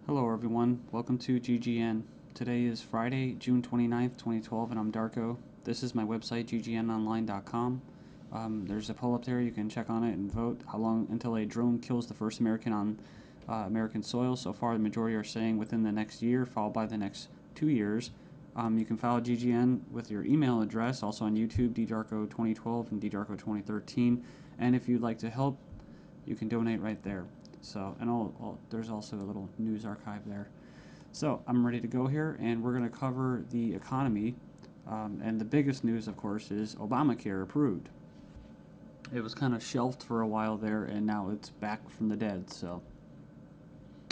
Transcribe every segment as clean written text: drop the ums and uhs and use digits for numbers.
Hello everyone, welcome to GGN. Today is Friday, June 29th, 2012, and I'm Darko. This is my website, ggnonline.com. There's a poll up there, you can check on it and vote how long until a drone kills the first American on American soil. So far, the majority are saying within the next year, followed by the next 2 years. You can follow GGN with your email address, also on YouTube, ddarko2012 and ddarko2013. And if you'd like to help, you can donate right there. So, and there's also a little news archive there. So, I'm ready to go here, and we're going to cover the economy. And the biggest news, of course, is Obamacare approved. It was kind of shelved for a while there, and now it's back from the dead. So,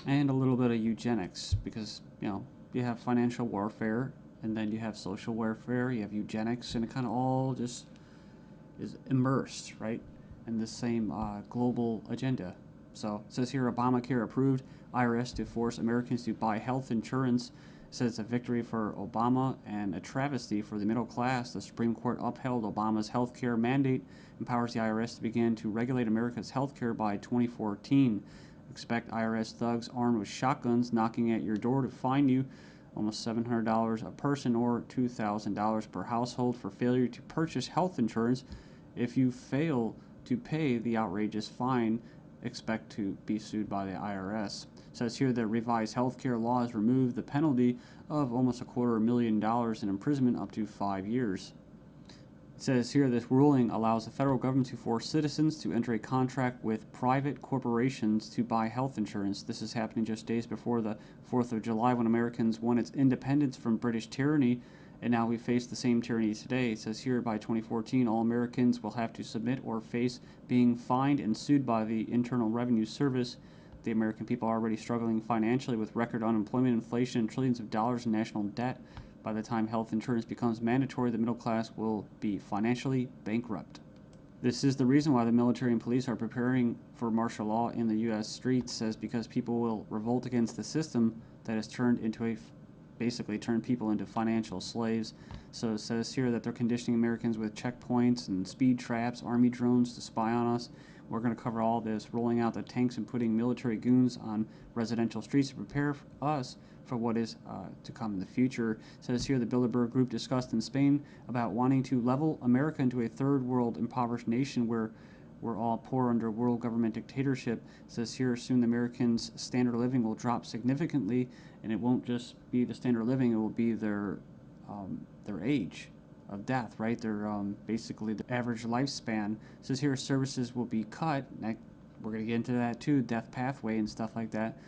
and a little bit of eugenics, because you have financial warfare, and then you have social warfare, you have eugenics, and it kind of all just is immersed, right, in the same global agenda. So it says here, Obamacare approved, IRS to force Americans to buy health insurance. It says it's a victory for Obama and a travesty for the middle class. The Supreme Court upheld Obama's health care mandate, empowers the IRS to begin to regulate America's health care by 2014. Expect IRS thugs armed with shotguns knocking at your door to fine you almost $700 a person or $2,000 per household for failure to purchase health insurance. If you fail to pay the outrageous fine, expect to be sued by the IRS. It says here that revised healthcare laws remove the penalty of almost $250,000 in imprisonment up to 5 years. It says here this ruling allows the federal government to force citizens to enter a contract with private corporations to buy health insurance. This is happening just days before the 4th of July, when Americans won its independence from British tyranny, and now we face the same tyranny today. It says here by 2014, all Americans will have to submit or face being fined and sued by the Internal Revenue Service. The American people are already struggling financially with record unemployment, inflation, and trillions of dollars in national debt. By the time health insurance becomes mandatory, the middle class will be financially bankrupt. This is the reason why the military and police are preparing for martial law in the U.S. streets, says because people will revolt against the system that has basically turned people into financial slaves. So it says here that they're conditioning Americans with checkpoints and speed traps, army drones to spy on us. We're going to cover all this, rolling out the tanks and putting military goons on residential streets to prepare us for what is to come in the future. It says here the Bilderberg Group discussed in Spain about wanting to level America into a third world impoverished nation where we're all poor under world government dictatorship. It says here soon the Americans' standard of living will drop significantly, and it won't just be the standard of living, it will be their age of death, right? Their basically the average lifespan. It says here services will be cut. We're going to get into that too, death pathway and stuff like that.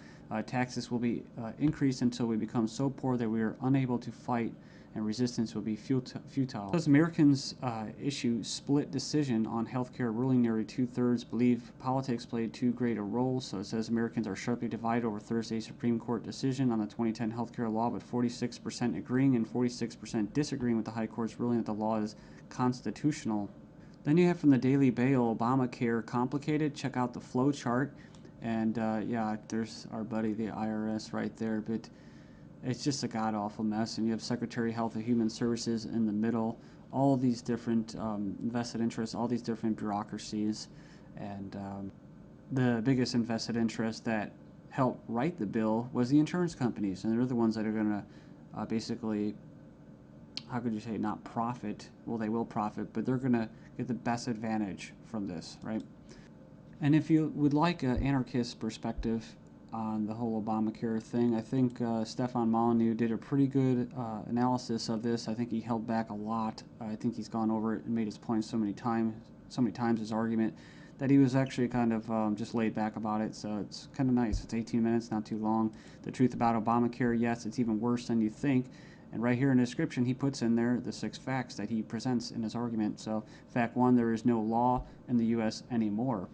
Taxes will be increased until we become so poor that we are unable to fight, and resistance will be futile. As Americans issue split decision on healthcare ruling, nearly 2/3 believe politics played too great a role. So it says Americans are sharply divided over Thursday's Supreme Court decision on the 2010 healthcare law, with 46% agreeing and 46% disagreeing with the High Court's ruling that the law is constitutional. Then you have from the Daily Bail, Obamacare complicated. Check out the flow chart. And yeah, there's our buddy, the IRS, right there. But it's just a god-awful mess. And you have Secretary of Health and Human Services in the middle. All these different vested interests, all these different bureaucracies. And the biggest invested interest that helped write the bill was the insurance companies. And they're the ones that are going to basically, how could you say, not profit. Well, they will profit, but they're going to get the best advantage from this, right? And if you would like an anarchist perspective on the whole Obamacare thing, I think Stefan Molyneux did a pretty good analysis of this. I think he held back a lot. I think he's gone over it and made his point so many times, his argument, that he was actually kind of just laid back about it. So it's kind of nice. It's 18 minutes, not too long. The truth about Obamacare, yes, it's even worse than you think. And right here in the description, he puts in there the 6 facts that he presents in his argument. So fact 1, there is no law in the U.S. anymore.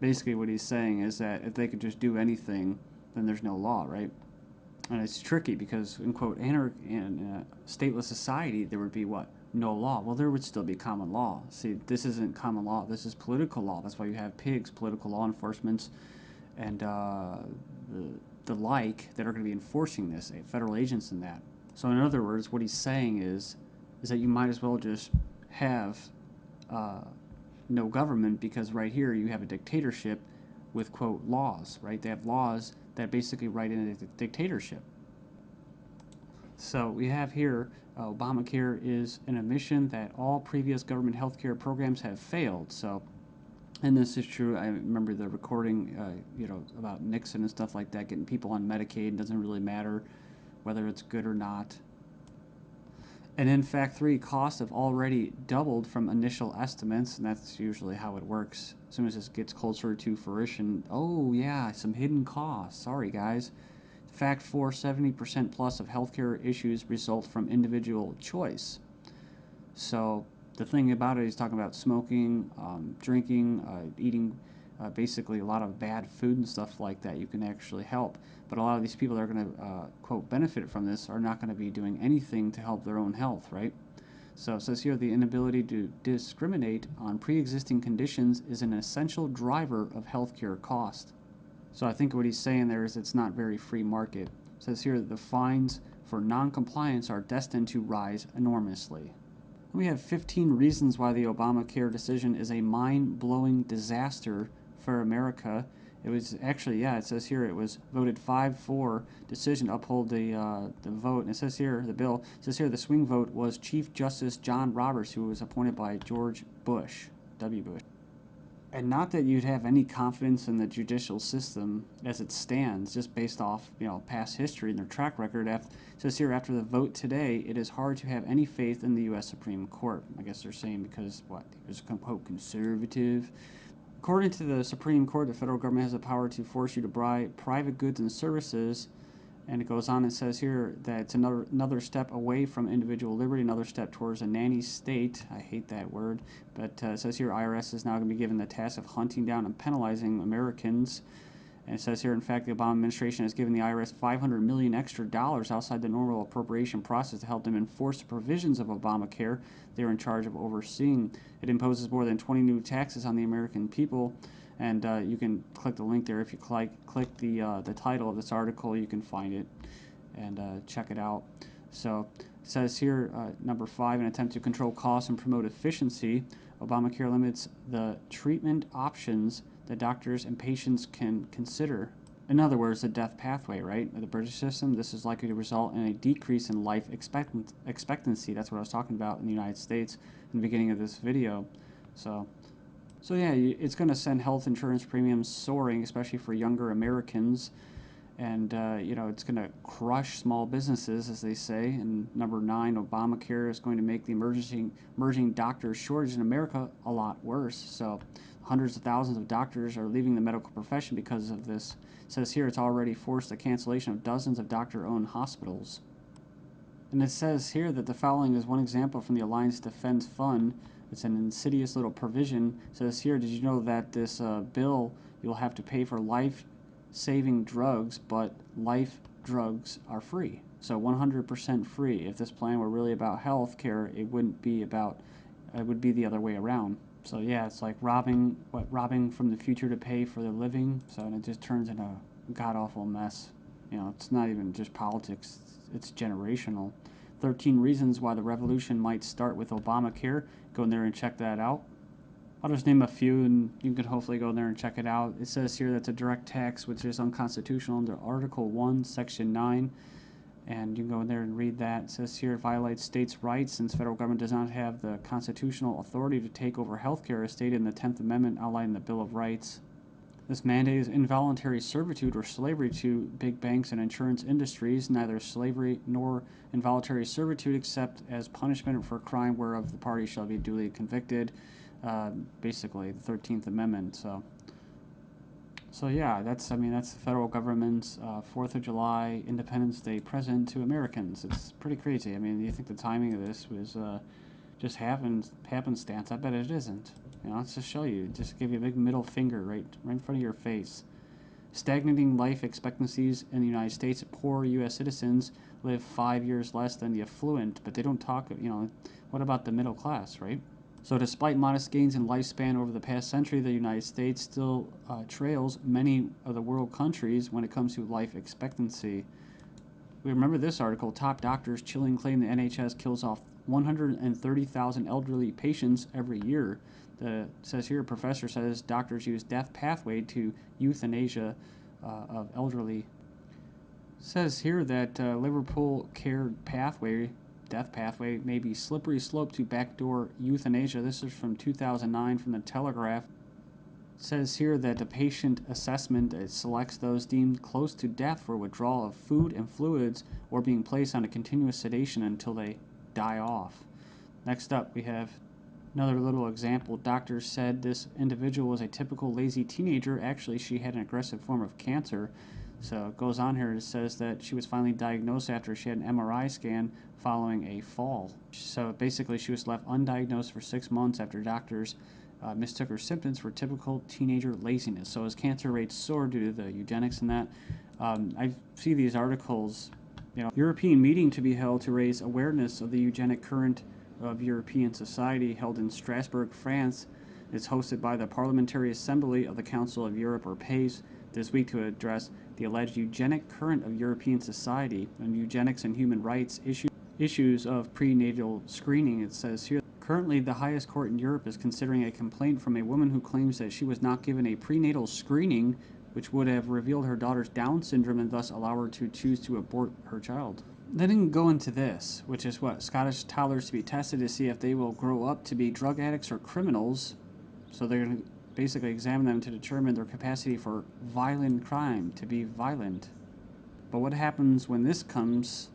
Basically what he's saying is that if they could just do anything, then there's no law, right? And it's tricky because, in quote, in a stateless society, there would be what? No law. Well, there would still be common law. See, this isn't common law. This is political law. That's why you have pigs, political law enforcement, and the like that are going to be enforcing this, federal agents and that. So in other words, what he's saying is that you might as well just have no government, because right here you have a dictatorship with, quote, laws, right? They have laws that basically write in a dictatorship. So we have here Obamacare is an admission that all previous government health care programs have failed. So, and this is true. I remember the recording, about Nixon and stuff like that, getting people on Medicaid. It doesn't really matter whether it's good or not. And in fact, costs have already doubled from initial estimates, and that's usually how it works. As soon as this gets closer to fruition, oh yeah, some hidden costs. Sorry, guys. Fact 4, 70% plus of healthcare issues result from individual choice. So the thing about it, he's talking about smoking, drinking, eating basically a lot of bad food and stuff like that. You can actually help. But a lot of these people that are going to, quote, benefit from this are not going to be doing anything to help their own health, right? So it says here the inability to discriminate on pre-existing conditions is an essential driver of healthcare cost. So I think what he's saying there is it's not very free market. It says here that the fines for non-compliance are destined to rise enormously. We have 15 reasons why the Obamacare decision is a mind-blowing disaster for America. It was actually, it says here it was voted 5-4 decision to uphold the vote. And it says here, the bill, it says here the swing vote was Chief Justice John Roberts, who was appointed by George Bush, W. Bush. And not that you'd have any confidence in the judicial system as it stands, just based off past history and their track record. It says here, after the vote today, it is hard to have any faith in the U.S. Supreme Court. I guess they're saying because he was quote conservative. According to the Supreme Court, the federal government has the power to force you to buy private goods and services. And it goes on and says here that it's another step away from individual liberty, another step towards a nanny state. I hate that word. But it says here IRS is now going to be given the task of hunting down and penalizing Americans. And it says here, in fact, the Obama administration has given the IRS $500 million extra outside the normal appropriation process to help them enforce the provisions of Obamacare they're in charge of overseeing. It imposes more than 20 new taxes on the American people. And you can click the link there. If you click the title of this article, you can find it and check it out. So it says here, number 5, an attempt to control costs and promote efficiency. Obamacare limits the treatment options that doctors and patients can consider. In other words, the death pathway, right? The British system, this is likely to result in a decrease in life expectancy. That's what I was talking about in the United States in the beginning of this video. So yeah, it's going to send health insurance premiums soaring, especially for younger Americans. And, it's going to crush small businesses, as they say. And number 9, Obamacare is going to make the emerging doctor shortage in America a lot worse. So hundreds of thousands of doctors are leaving the medical profession because of this. It says here it's already forced the cancellation of dozens of doctor-owned hospitals. And it says here that the following is one example from the Alliance Defense Fund. It's an insidious little provision. It says here, did you know that this bill, you'll have to pay for life-saving drugs, but life drugs are free. So 100% free. If this plan were really about health care, it wouldn't be about, it would be the other way around. So yeah, it's like robbing from the future to pay for the living. So and it just turns into a god-awful mess. It's not even just politics, it's generational. 13 reasons why the revolution might start with Obamacare. Go in there and check that out. I'll just name a few and you can hopefully go in there and check it out. It says here that's a direct tax which is unconstitutional under Article 1, Section 9. And you can go in there and read that. It says here it violates states' rights since federal government does not have the constitutional authority to take over healthcare as stated in the 10th Amendment outlined in the Bill of Rights. This mandate is involuntary servitude or slavery to big banks and insurance industries, neither slavery nor involuntary servitude except as punishment for a crime whereof the party shall be duly convicted. Basically, the 13th Amendment. So yeah, that's the federal government's 4th of July Independence Day present to Americans. It's pretty crazy. I mean, you think the timing of this was just happenstance? I bet it isn't. Let's just show you. Just give you a big middle finger right in front of your face. Stagnating life expectancies in the United States. Poor U.S. citizens live 5 years less than the affluent, but they don't talk, what about the middle class, right? So despite modest gains in lifespan over the past century, the United States still trails many of the world countries when it comes to life expectancy. We remember this article, top doctors chilling claim the NHS kills off 130,000 elderly patients every year. It says here, a professor says doctors use death pathway to euthanasia of elderly. Says here that Liverpool care pathway, death pathway, may be slippery slope to backdoor euthanasia. This is from 2009 from the Telegraph. Says here that the patient assessment selects those deemed close to death for withdrawal of food and fluids or being placed on a continuous sedation until they die off. Next up, we have another little example. Doctors said this individual was a typical lazy teenager. Actually, she had an aggressive form of cancer. So it goes on here. It says that she was finally diagnosed after she had an MRI scan following a fall. So basically, she was left undiagnosed for 6 months after doctors mistook her symptoms for typical teenager laziness. So as cancer rates soar due to the eugenics and that, I see these articles. European meeting to be held to raise awareness of the eugenic current of European society held in Strasbourg, France. It's hosted by the Parliamentary Assembly of the Council of Europe, or PACE, this week to address the alleged eugenic current of European society and eugenics and human rights issues of prenatal screening. It says here, currently the highest court in Europe is considering a complaint from a woman who claims that she was not given a prenatal screening which would have revealed her daughter's Down syndrome and thus allow her to choose to abort her child. They didn't go into this, which is what? Scottish toddlers to be tested to see if they will grow up to be drug addicts or criminals. So they're going to basically examine them to determine their capacity for violent crime, to be violent. But what happens when this comes